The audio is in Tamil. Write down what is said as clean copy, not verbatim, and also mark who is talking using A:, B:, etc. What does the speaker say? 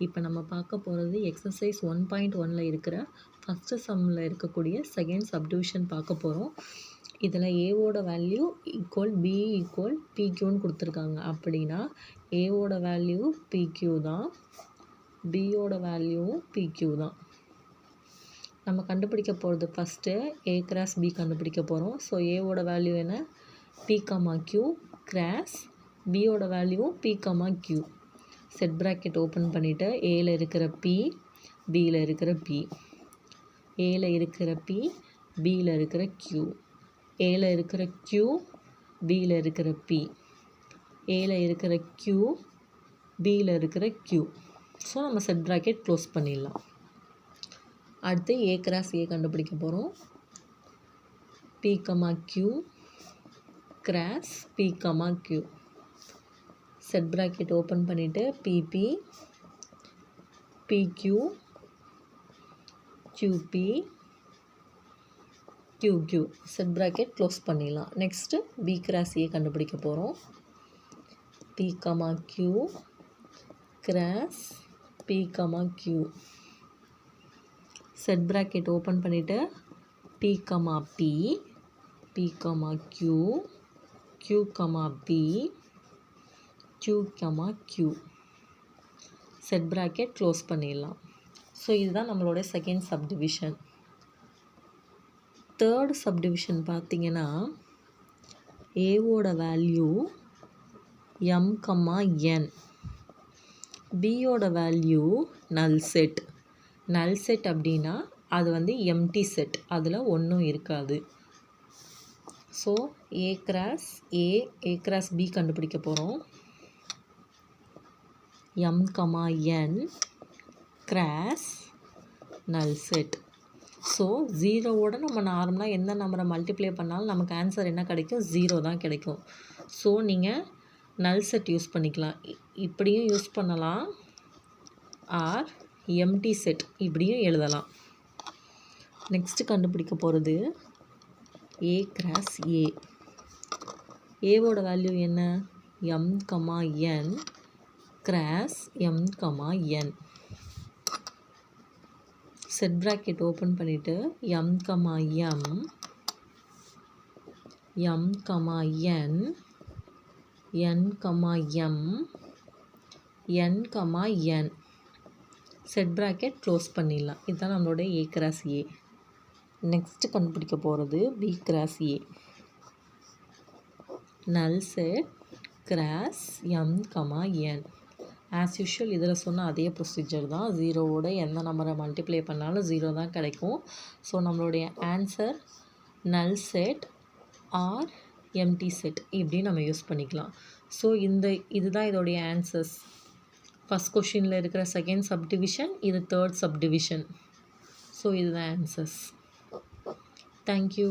A: இப்போ நம்ம பார்க்க போகிறது எக்ஸசைஸ் 1.1ல் இருக்கிற ஃபஸ்ட்டு சம்மில் இருக்கக்கூடிய செகண்ட் சப்டிவிஷன் பார்க்க போகிறோம். இதில் ஏவோட வேல்யூ ஈக்குவல் பி ஈக்குவல் பிக்யூன்னு கொடுத்துருக்காங்க. அப்படின்னா ஏவோட வேல்யூ பிக்யூ தான், பியோட வேல்யூவும் பிக்யூ தான். நம்ம கண்டுபிடிக்க போகிறது ஃபஸ்ட்டு ஏ கிராஸ் பி கண்டுபிடிக்க போகிறோம். ஸோ ஏவோட வேல்யூ என்ன, பி கமா கியூ கிராஸ் பியோட வேல்யூவும் P comma Q. Set bracket open பண்ணிவிட்டு ஏல இருக்கிற பி, பியில் இருக்கிற பி, ஏல இருக்கிற பி, பியில் இருக்கிற கியூ, ஏல இருக்கிற கியூ, பியில் இருக்கிற பி, ஏல இருக்கிற கியூ, பியில் இருக்கிற கியூ. ஸோ நம்ம செட் ப்ராக்கெட் க்ளோஸ் பண்ணிடலாம். அடுத்து ஏ கிராஸ் ஏ கண்டுபிடிக்க போகிறோம். P comma Q cross P comma Q. Set bracket open பண்ணிவிட்டு P P, P Q, Q P, Q Q. Set bracket close பண்ணிடலாம். நெக்ஸ்ட்டு பி கிராஸ் ஏ கண்டுபிடிக்க போகிறோம். P comma Q cross P comma Q. Set bracket open பண்ணிவிட்டு P comma P, P comma Q, Q comma P, Q comma Q. Set bracket close பண்ணிடலாம். ஸோ இதுதான் நம்மளோட செகண்ட் சப்டிவிஷன். தேர்ட் சப்டிவிஷன் பார்த்திங்கன்னா ஏவோட வேல்யூ எம் கமா என், பியோட வேல்யூ நல் செட். நல் செட் அப்படின்னா அது வந்து எம்டி செட், அதில் ஒன்றும் இருக்காது. So A cross A cross B கண்டுபிடிக்க போகிறோம். M comma N cross null set. So ஜீரோவோட நம்ம நார்மலாக எந்த நம்பரை மல்டிப்ளை பண்ணாலும் நமக்கு ஆன்சர் என்ன கிடைக்கும், 0 தான் கிடைக்கும். ஸோ நீங்கள் நல் செட் யூஸ் பண்ணிக்கலாம், இப்படியும் யூஸ் பண்ணலாம், ஆர் எம்டி செட் இப்படியும் எழுதலாம். நெக்ஸ்ட்டு கண்டுபிடிக்க போகிறது ஏ கிராஸ் ஏ. ஏவோட வேல்யூ என்ன, M comma N cross M comma N. Set bracket open பண்ணிவிட்டு M comma M, M comma N, N comma M, N comma N. Set bracket close பண்ணிடலாம். இதுதான் நம்மளோட ஏ கிராஸ் ஏ. நெக்ஸ்ட்டு கண்டுபிடிக்க போகிறது B cross A. Null set cross M comma N. As usual இதில் சொன்ன அதே ப்ரொசீஜர் தான். ஜீரோவோட எந்த நம்பரை மல்டிப்ளை பண்ணாலும் 0 தான் கிடைக்கும். ஸோ நம்மளுடைய ஆன்சர் நல் செட் ஆர் எம்டி செட் இப்படி நம்ம யூஸ் பண்ணிக்கலாம். ஸோ இதுதான் இதோடைய ஆன்சர்ஸ். ஃபஸ்ட் கொஷினில் இருக்கிற செகண்ட் சப்டிவிஷன், இது தேர்ட் சப்டிவிஷன். ஸோ இதுதான் ஆன்சர்ஸ். தேங்க்யூ.